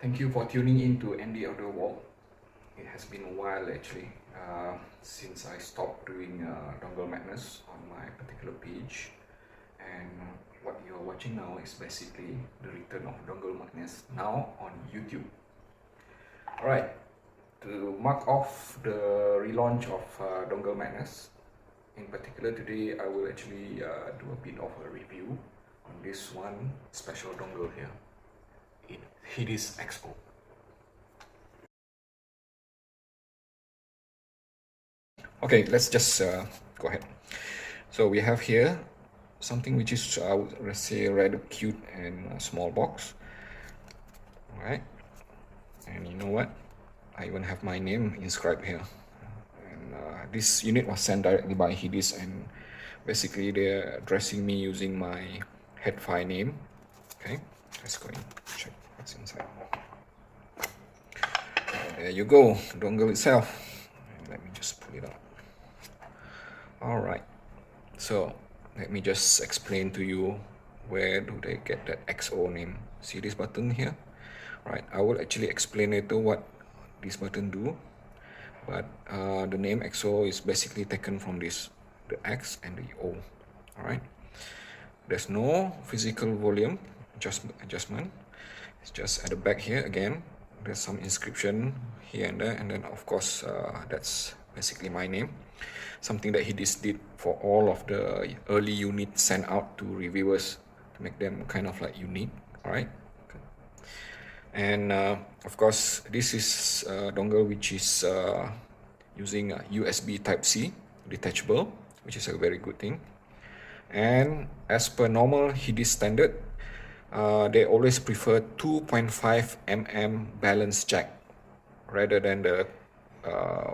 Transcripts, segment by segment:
Thank you for tuning in to Andy Audio Walk. It has been a while actually since I stopped doing dongle madness on my particular page, and what you're watching now is basically the return of dongle madness now on YouTube. Alright, to mark off the relaunch of dongle madness, in particular today I will actually do a bit of a review on this one special dongle here. Hidizs XO. Okay, let's just go ahead. So we have here something which is, I would say, rather cute and a small box. Alright, and you know what? I even have my name inscribed here. And this unit was sent directly by Hidizs, and basically they're addressing me using my headphi name. Okay, let's go and check what's inside. There you go, the dongle itself. Let me just pull it out. Alright, so let me just explain to you where do they get that XO name. See this button here? Right, I will actually explain later what this button do, but the name XO is basically taken from this, the X and the O. Alright, there's no physical volume adjustment. It's just at the back here. Again, there's some inscription here and there, and then of course that's basically my name, something that Hidizs did for all of the early units sent out to reviewers to make them kind of like unique. All right, and of course this is a dongle which is using USB Type C, detachable, which is a very good thing. And as per normal Hidizs standard, they always prefer 2.5 mm balance jack rather than the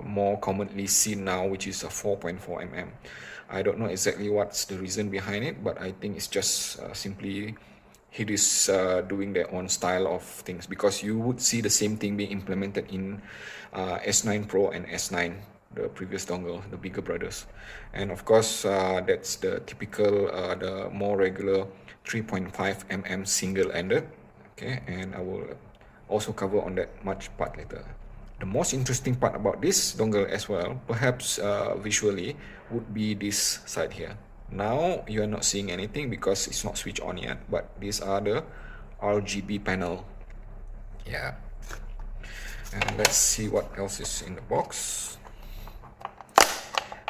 more commonly seen now, which is a 4.4 mm. I don't know exactly what's the reason behind it, but I think it's just simply Hidizs doing their own style of things, because you would see the same thing being implemented in S9 Pro and S9, the previous dongle, the bigger brothers. And of course that's the typical, the more regular 3.5 mm single-ended. Okay, and I will also cover on that much part later. The most interesting part about this dongle as well, perhaps visually, would be this side here. Now you are not seeing anything because it's not switched on yet, but these are the RGB panel. Yeah. And let's see what else is in the box.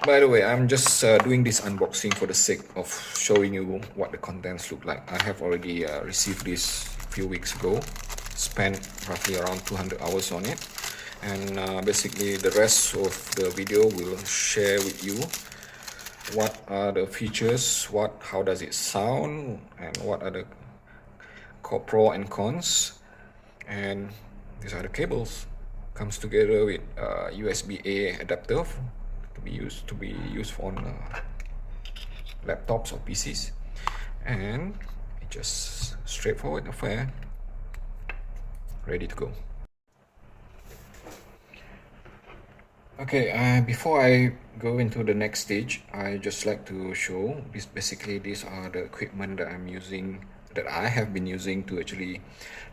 By the way, I'm just doing this unboxing for the sake of showing you what the contents look like. I have already received this a few weeks ago, spent roughly around 200 hours on it, and basically the rest of the video will share with you what are the features, how does it sound, and what are the pro and cons. And these are the cables. Comes together with USB-A adapter to be used on laptops or PCs, and it's just straightforward affair, ready to go. Okay, before I go into the next stage, I just like to show this. Basically, these are the equipment that I'm using, that I have been using to actually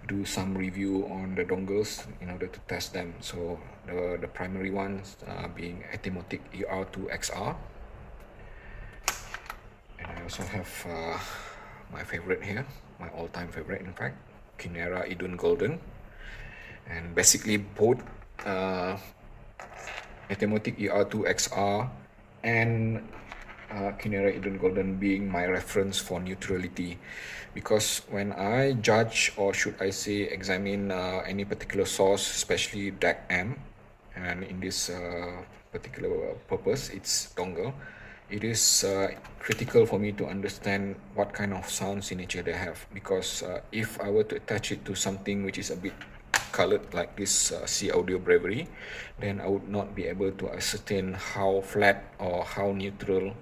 do some review on the dongles in order to test them. So the primary ones being Detachable ER2 XR, and I also have my favorite here, my all-time favorite in fact, Kinera Idun Golden. And basically both Detachable ER2 XR and Kinera Idun Golden being my reference for neutrality, because when I judge, or should I say examine any particular source, especially DAC amp, and in this particular purpose it's dongle, it is critical for me to understand what kind of sound signature they have, because if I were to attach it to something which is a bit colored like this C Audio Bravery, then I would not be able to ascertain how flat or how neutral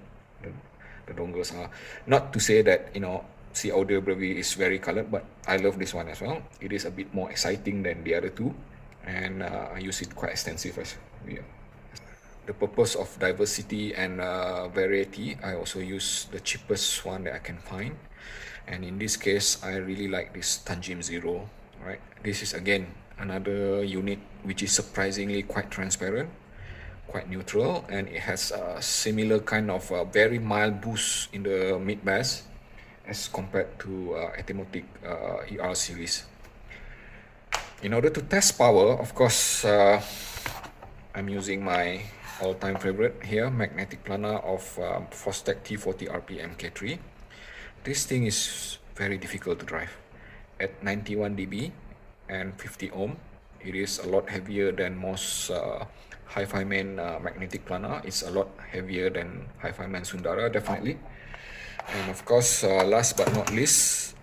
the dongles are. Not to say that, you know, C Audio Bravery is very colored, but I love this one as well. It is a bit more exciting than the other two, and I use it quite extensive as well. The purpose of diversity and variety, I also use the cheapest one that I can find, and in this case I really like this Tangim Zero. Right, this is again another unit which is surprisingly quite transparent, quite neutral, and it has a similar kind of very mild boost in the mid bass as compared to Automatic ER series. In order to test power, of course, I'm using my all-time favorite here, magnetic planar of Fostech T40 RPM K3. This thing is very difficult to drive. At 91 dB and 50 ohm, it is a lot heavier than most Hi-Fi Man magnetic planar. It's a lot heavier than Hi-Fi Man Sundara, definitely. And of course, last but not least,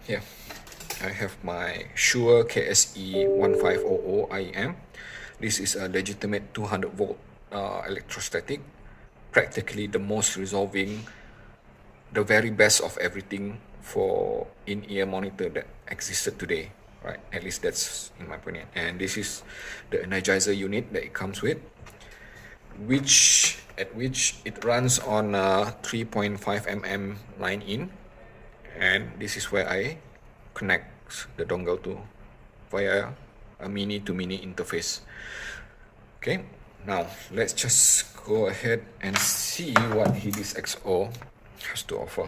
here I have my Shure KSE 1500 IEM. This is a legitimate 200 volt electrostatic, practically the most resolving, the very best of everything for in-ear monitor that existed today, right? At least that's in my opinion. And this is the Energizer unit that it comes with, which it runs on a 3.5 mm line in, and this is where I connect the dongle to via a mini to mini interface. Okay, now let's just go ahead and see what Hidizs XO has to offer.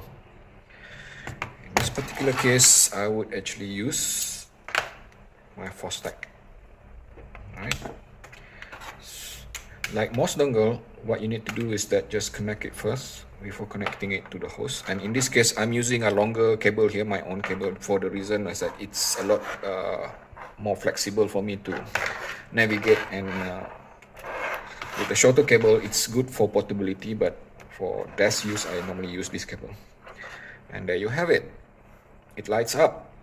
In this particular case, I would actually use my Fostech. Alright. Like most dongle, what you need to do is that just connect it first before connecting it to the host. And in this case, I'm using a longer cable here, my own cable, for the reason is that it's a lot more flexible for me to navigate, and with the shorter cable, it's good for portability, but for desk use, I normally use this cable. And there you have it. It lights up,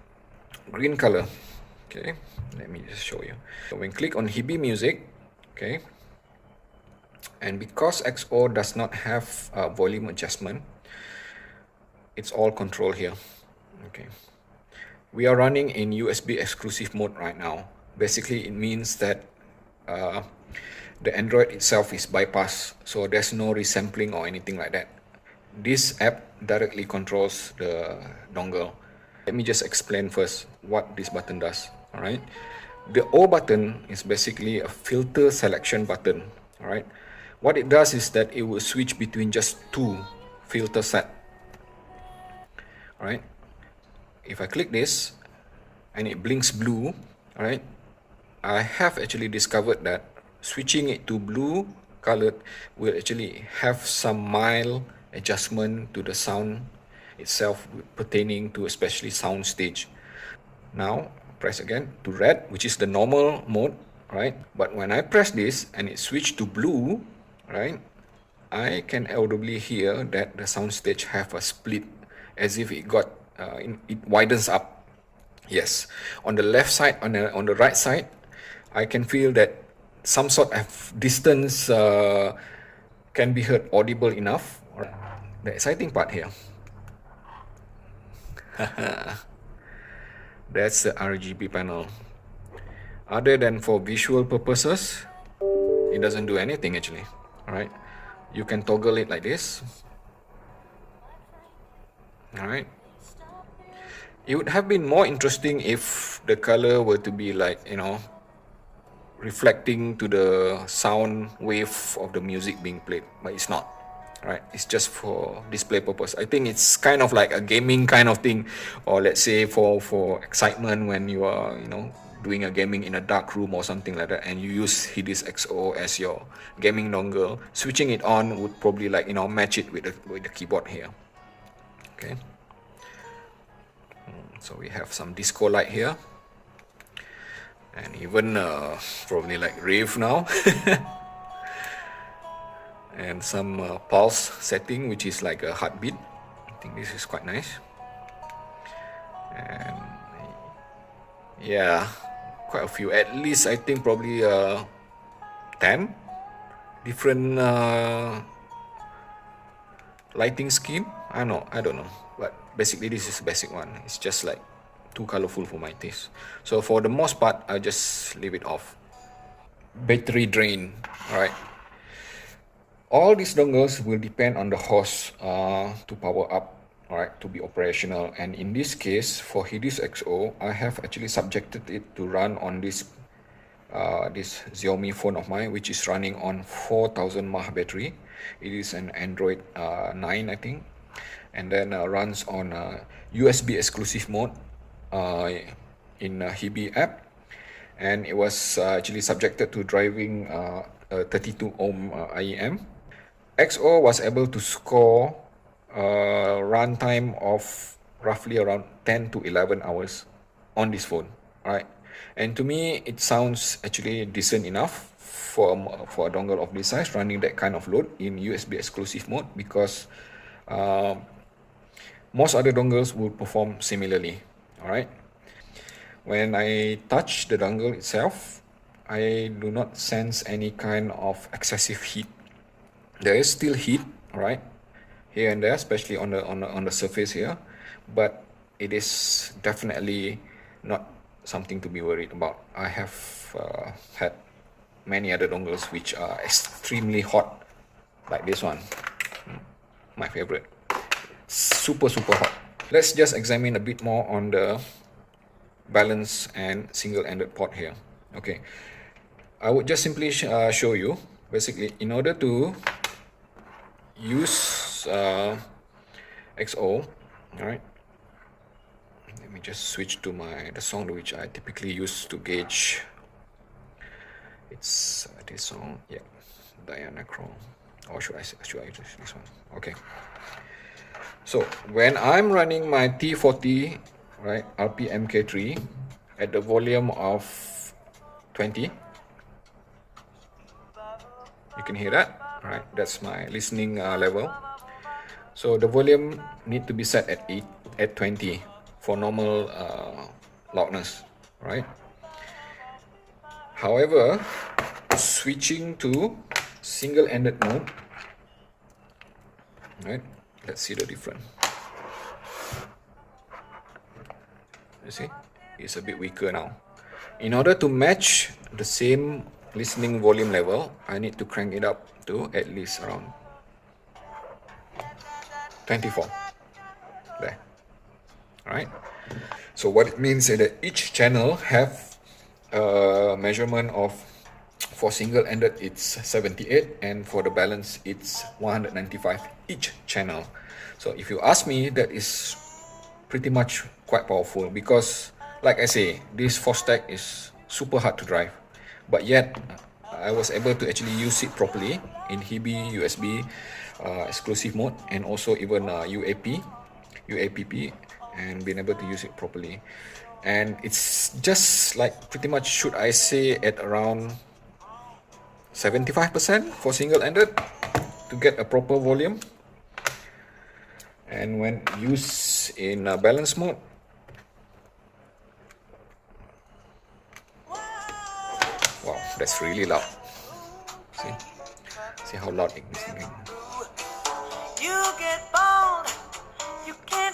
green color. Okay, let me just show you. So when click on Hidizs Music, okay, and because XO does not have volume adjustment, it's all control here. Okay, we are running in USB exclusive mode right now. Basically, it means that the Android itself is bypassed, so there's no resampling or anything like that. This app directly controls the dongle. Let me just explain first what this button does. All right, the O button is basically a filter selection button. All right, what it does is that it will switch between just two filter set. All right, if I click this and it blinks blue, all right, I have actually discovered that switching it to blue colored will actually have some mild adjustment to the sound itself pertaining to especially sound stage. Now press again to red, which is the normal mode, right? But when I press this and it switched to blue, right, I can audibly hear that the sound stage have a split, as if it got it widens up. Yes, on the left side, on the right side, I can feel that some sort of distance can be heard audible enough. The exciting part here, that's the RGB panel. Other than for visual purposes, it doesn't do anything actually. All right, you can toggle it like this. All right, it would have been more interesting if the color were to be like, you know, reflecting to the sound wave of the music being played, but it's not. Right, it's just for display purpose. I think it's kind of like a gaming kind of thing, or let's say for excitement when you are, you know, doing a gaming in a dark room or something like that, and you use Hidizs XO as your gaming dongle. Switching it on would probably, like, you know, match it with the keyboard here. Okay, so we have some disco light here, and even probably like rave now. And some pulse setting, which is like a heartbeat. I think this is quite nice. And yeah, quite a few, at least I think probably 10 different lighting scheme. I don't know, but basically this is the basic one. It's just like too colorful for my taste, so for the most part I just leave it off. Battery drain. All right, all these dongles will depend on the host to power up. alright, to be operational. And in this case, for Hidizs XO, I have actually subjected it to run on this Xiaomi phone of mine, which is running on 4000 mAh battery. It is an Android 9, I think, and then runs on USB exclusive mode in Hidizs app, and it was actually subjected to driving a 32 ohm IEM. XO was able to score a runtime of roughly around 10 to 11 hours on this phone, right? And to me, it sounds actually decent enough for a dongle of this size running that kind of load in USB exclusive mode, because most other dongles will perform similarly, all right? When I touch the dongle itself, I do not sense any kind of excessive heat. There is still heat, right, here and there, especially on the surface here, but it is definitely not something to be worried about. I have had many other dongles which are extremely hot, like this one, my favorite, super hot. Let's just examine a bit more on the balance and single-ended port here. Okay, I would just simply show you, basically, in order to use XO, all right, let me just switch to the song which I typically use to gauge. It's this song, yeah, Diana Crow, or should I use this one? Okay, so when I'm running my T40, right, RPM K3 at the volume of 20, you can hear that, right? That's my listening level. So the volume need to be set at 20 for normal loudness, right? However, switching to single-ended mode, right? Let's see the difference. You see, it's a bit weaker now. In order to match the same listening volume level, I need to crank it up to at least around 24 there. All right, so what it means is that each channel have a measurement of, for single-ended it's 78, and for the balance it's 195 each channel. So if you ask me, that is pretty much quite powerful, because like I say, this 4-stack is super hard to drive, but yet I was able to actually use it properly in Hidizs USB exclusive mode, and also even UAPP, and being able to use it properly. And it's just like pretty much, should I say, at around 75% for single-ended to get a proper volume. And when used in balance mode, wow, that's really loud. See how loud it is again.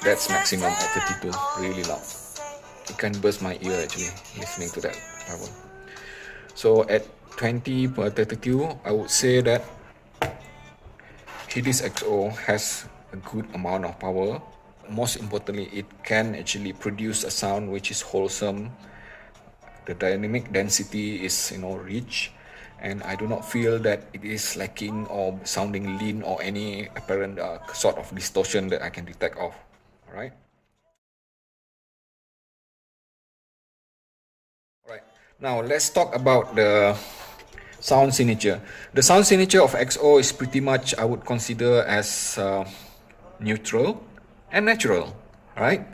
That's maximum at 32, really loud. It can burst my ear actually, listening to that level. So at 20 per 32, I would say that Hidizs XO has a good amount of power. Most importantly, it can actually produce a sound which is wholesome. The dynamic density is, rich, and I do not feel that it is lacking or sounding lean or any apparent sort of distortion that I can detect of. All right. Right. Now let's talk about the sound signature. The sound signature of XO is pretty much, I would consider, as neutral and natural, right?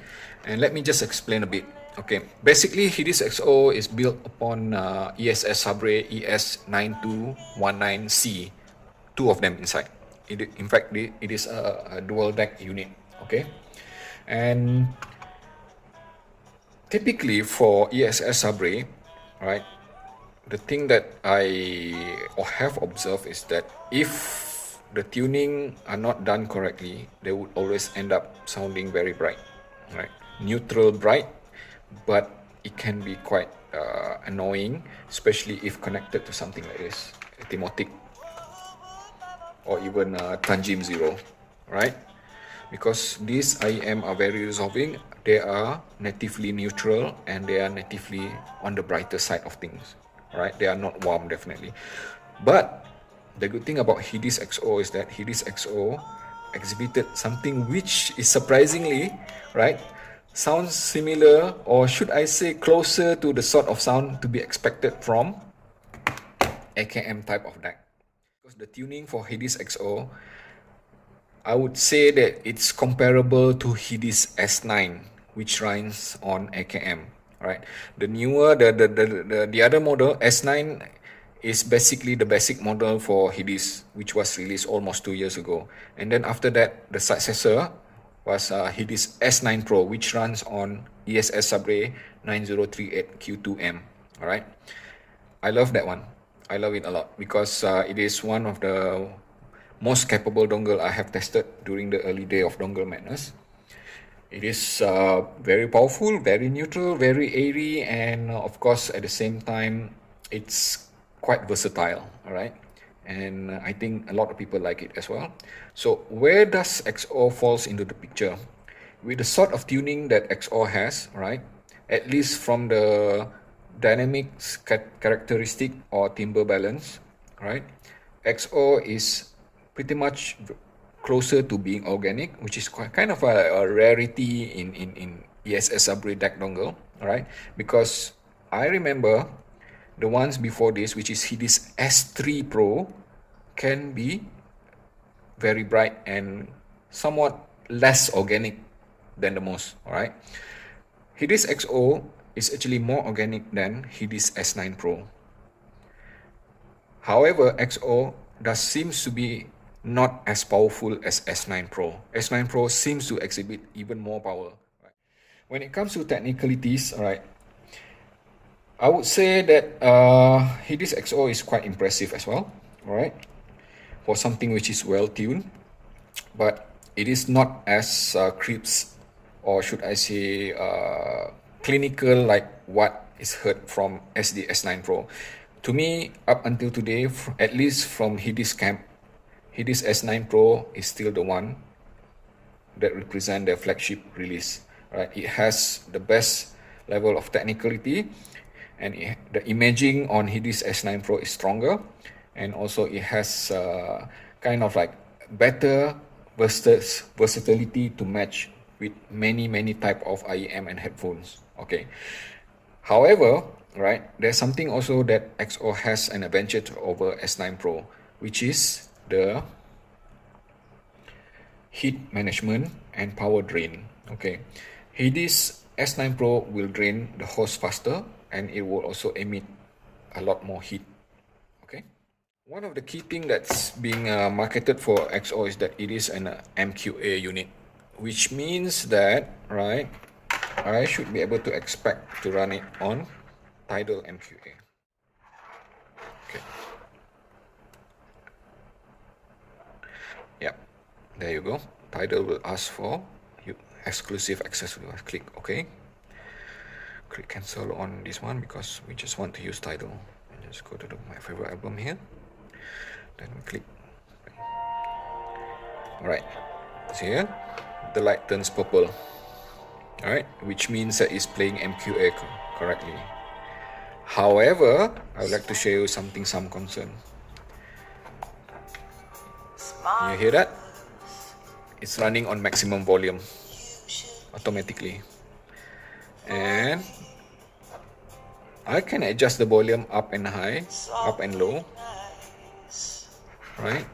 And let me just explain a bit. Okay, basically Hidizs XO is built upon ESS Sabre ES9219C, two of them inside. In fact, it is a dual deck unit. Okay, and typically for ESS Sabre, right, the thing that I have observed is that if the tuning are not done correctly, they would always end up sounding very bright, right? Neutral bright, but it can be quite annoying, especially if connected to something like this, Timotic or even Tanjim Zero, right? because these IEM are very resolving. They are natively neutral and they are natively on the brighter side of things. Right? They are not warm, definitely. But the good thing about Hidizs XO is that Hidizs XO exhibited something which is surprisingly, right, sounds similar, or should I say closer to the sort of sound to be expected from AKM type of deck. Because the tuning for Hidizs XO, I would say that it's comparable to Hidizs S9, which runs on AKM. Right, the newer, the other model S9 is basically the basic model for Hidizs, which was released almost 2 years ago. And then after that, the successor was Hidizs S9 Pro, which runs on ESS Sabre 9038 Q2M. All right, I love that one. I love it a lot because it is one of the most capable dongle I have tested during the early day of dongle madness. It is very powerful, very neutral, very airy, and of course at the same time it's quite versatile. All right, and I think a lot of people like it as well. So where does XO falls into the picture? With the sort of tuning that XO has, right, at least from the dynamics characteristic or timbre balance, right, XO is pretty much closer to being organic, which is quite kind of a rarity in ESS Sabre deck dongle, all right? Because I remember the ones before this, which is Hidizs S3 Pro, can be very bright and somewhat less organic than the most, all right? Hidizs XO is actually more organic than Hidizs S9 Pro. However, XO does seems to be not as powerful as S9 Pro. S9 Pro seems to exhibit even more power. When it comes to technicalities, all right, I would say that Hidizs XO is quite impressive as well, all right, for something which is well tuned, but it is not as crisp, or should I say clinical, like what is heard from SD S9 Pro. To me, up until today, at least from Hidizs camp, Hidizs S9 Pro is still the one that represent their flagship release. Right, it has the best level of technicality, and the imaging on Hidizs S9 Pro is stronger, and also it has kind of like better versatility to match with many type of IEM and headphones. Okay. However, right, there's something also that XO has an advantage over S9 Pro, which is the heat management and power drain. Okay, Hidizs S9 Pro will drain the hose faster, and it will also emit a lot more heat. Okay, one of the key thing that's being marketed for XO is that it is an MQA unit, which means that, right, I should be able to expect to run it on Tidal MQA. Okay. Yep, there you go. Tidal will ask for exclusive access to device. Click OK. Click cancel on this one because we just want to use Tidal. And just go to my favorite album here. Then we click. Alright. See here? The light turns purple. Alright, which means that it's playing MQA correctly. However, I would like to show you some concern. You hear that? It's running on maximum volume automatically. And I can adjust the volume up and high, up and low. Right?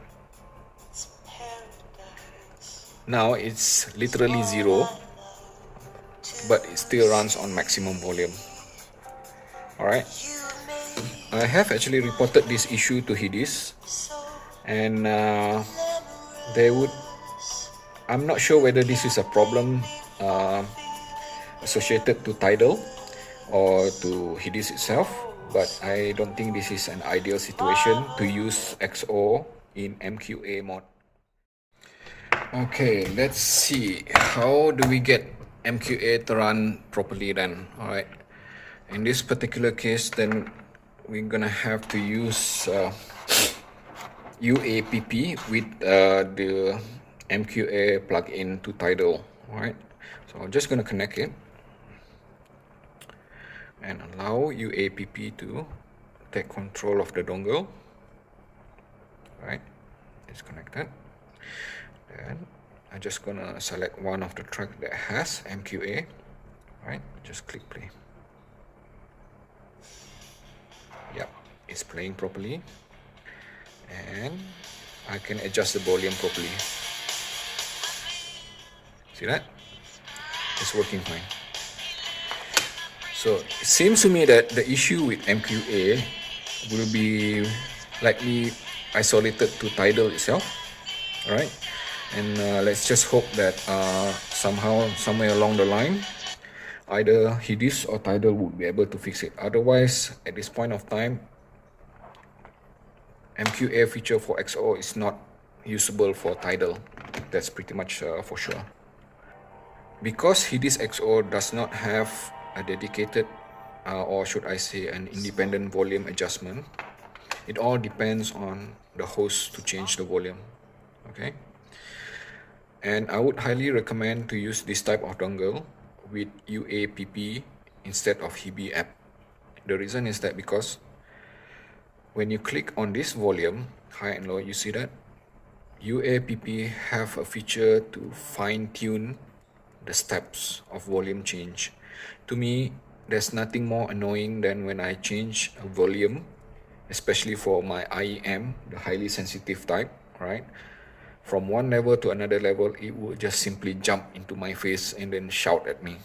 Now it's literally zero, but it still runs on maximum volume. Alright, I have actually reported this issue to Hidizs, and I'm not sure whether this is a problem associated to Tidal or to Hidizs itself, but I don't think this is an ideal situation to use XO in MQA mode. Okay, let's see, how do we get MQA to run properly then? Alright, in this particular case, then we're gonna have to use UAPP with the MQA plugin to Tidal. Alright, so I'm just going to connect it and allow UAPP to take control of the dongle. Right, it's connected. Then I'm just gonna select one of the track that has MQA. Right, just click play. Yep, it's playing properly, and I can adjust the volume properly. See that? It's working fine. So it seems to me that the issue with MQA will be likely isolated to Tidal itself. Alright, and let's just hope that somehow, somewhere along the line, either Hidizs or Tidal would be able to fix it. Otherwise, at this point of time, MQA feature for XO is not usable for Tidal. That's pretty much for sure. Because Hidizs XO does not have a dedicated, or should I say an independent volume adjustment, it all depends on the host to change the volume. Okay, and I would highly recommend to use this type of dongle with UAPP instead of Hidizs app. The reason is that because when you click on this volume, high and low, you see that UAPP have a feature to fine-tune the steps of volume change. To me, there's nothing more annoying than when I change a volume, especially for my IEM, the highly sensitive type, right? From one level to another level, it will just simply jump into my face and then shout at me.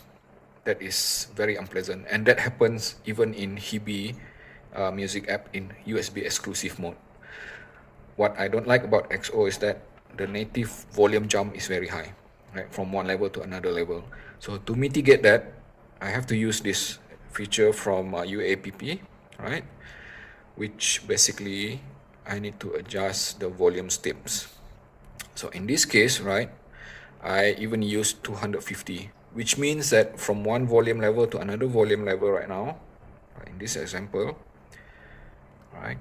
That is very unpleasant, and that happens even in Hidizs music app in USB exclusive mode. What I don't like about XO is that the native volume jump is very high, right, from one level to another level. So to mitigate that, I have to use this feature from UAPP, right, which basically I need to adjust the volume steps. So in this case, right, I even use 250, which means that from one volume level to another volume level right now, in this example, right,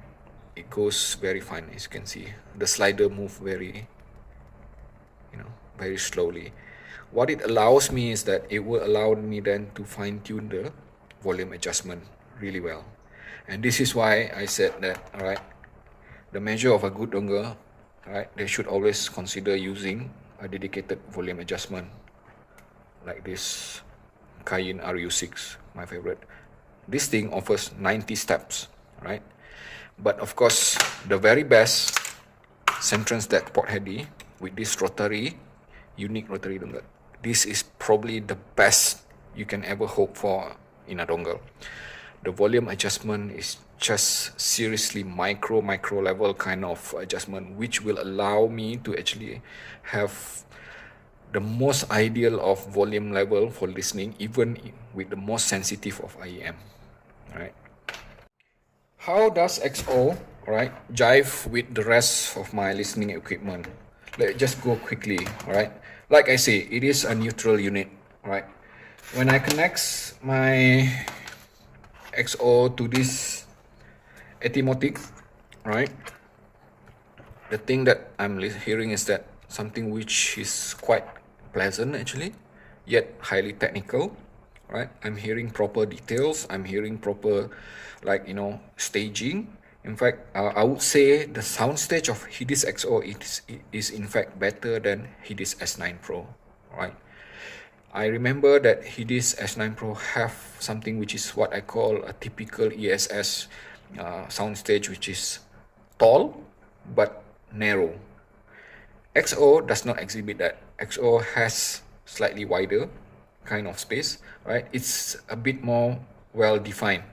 it goes very fine. As you can see, the slider move very, very slowly. What it allows me is that it will allow me then to fine tune the volume adjustment really well. And this is why I said that, all right, the measure of a good dongle, right, they should always consider using a dedicated volume adjustment like this Cayenne RU6, my favorite. This thing offers 90 steps, right? But of course, the very best Centrance that port heady with this rotary, unique rotary dongle. This is probably the best you can ever hope for in a dongle. The volume adjustment is just seriously micro level kind of adjustment, which will allow me to actually have the most ideal of volume level for listening, even with the most sensitive of IEM. Right? How does XO, right, jive with the rest of my listening equipment? Let's just go quickly, right? Like I say, it is a neutral unit, right? When I connect my XO to this Etimotic, right, the thing that I'm hearing is that something which is quite pleasant actually, yet highly technical, right? I'm hearing proper details, I'm hearing proper, like, staging. In fact, I would say the soundstage of Hidizs XO is in fact better than Hidizs S9 Pro, right? I remember that Hidizs S9 Pro have something which is what I call a typical ESS soundstage, which is tall but narrow. XO does not exhibit that. XO has slightly wider kind of space, right? It's a bit more well defined.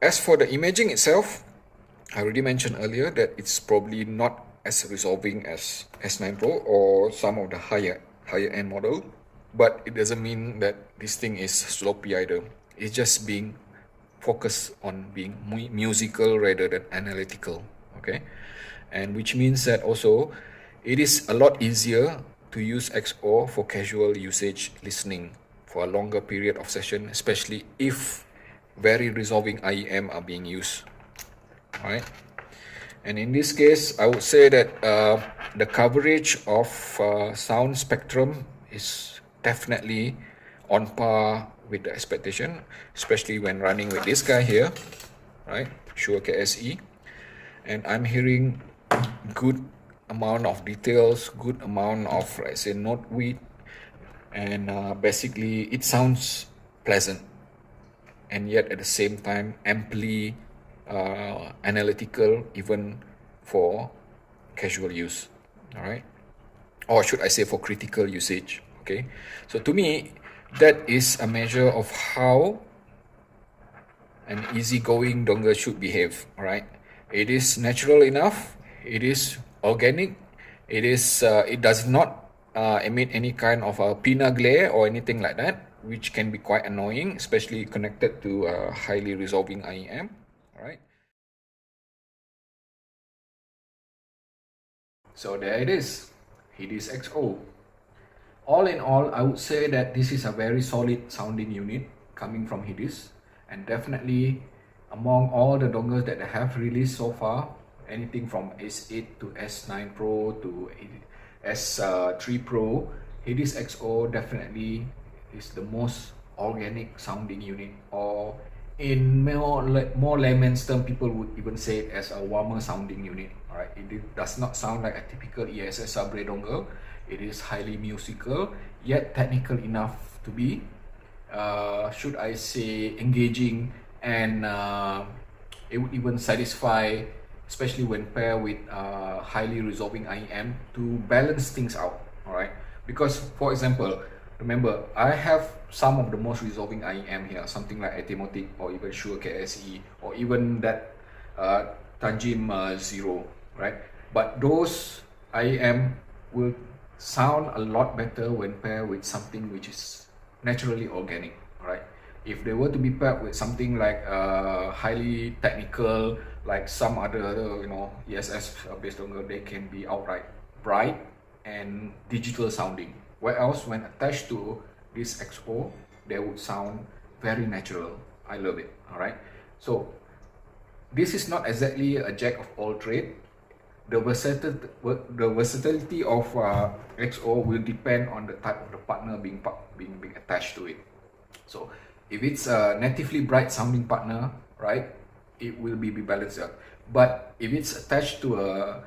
As for the imaging itself, I already mentioned earlier that it's probably not as resolving as S9 Pro or some of the higher end model, but it doesn't mean that this thing is sloppy either. It's just being focused on being musical rather than analytical, okay? And which means that also it is a lot easier to use XO for casual usage listening for a longer period of session, especially if very resolving IEM are being used. All right. And in this case, I would say that the coverage of sound spectrum is definitely on par with the expectation, especially when running with this guy here, right? Shure KSE. And I'm hearing good amount of details, good amount of, let's say, note width, and basically it sounds pleasant, and yet at the same time amply analytical, even for casual use. All right, or should I say for critical usage. Okay, so to me that is a measure of how an easygoing dongle should behave. All right, it is natural enough, it is organic, it does not emit any kind of a pinna glare or anything like that, which can be quite annoying, especially connected to a highly resolving IEM. All right, so there it is, Hidizs XO. All in all, I would say that this is a very solid sounding unit coming from Hidizs, and definitely among all the dongles that they have released so far, anything from S8 to S9 Pro to S3 Pro, Hidizs XO definitely is the most organic sounding unit, or in more layman's term, people would even say it as a warmer sounding unit. All right, it does not sound like a typical ESS Sabre dongle. It is highly musical, yet technical enough to be, should I say, engaging, and it would even satisfy, especially when paired with highly resolving IEM, to balance things out. All right, because for example, remember I have some of the most resolving IEM here, something like Automotive or even Shure KSE or even that Tanjim Zero, right? But those IEM will sound a lot better when paired with something which is naturally organic. Right, if they were to be paired with something like highly technical, like some other ESS based dongle, they can be outright bright and digital sounding, where else when attached to this XO they would sound very natural. I love it. All right, so this is not exactly a jack of all trade. The versatility of XO will depend on the type of the partner being attached to it. So if it's a natively bright sounding partner, right, it will be balanced out. But if it's attached to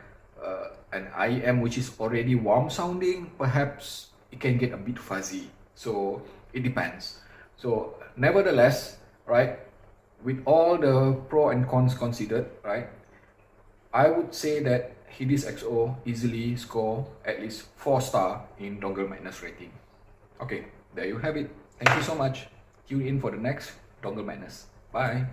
an IEM which is already warm sounding, perhaps it can get a bit fuzzy. So it depends. So nevertheless, right, with all the pro and cons considered, right, I would say that Hidizs XO easily score at least 4-star in Dongle Madness rating. Okay, there you have it. Thank you so much. Tune in for the next Dongle Madness. Bye.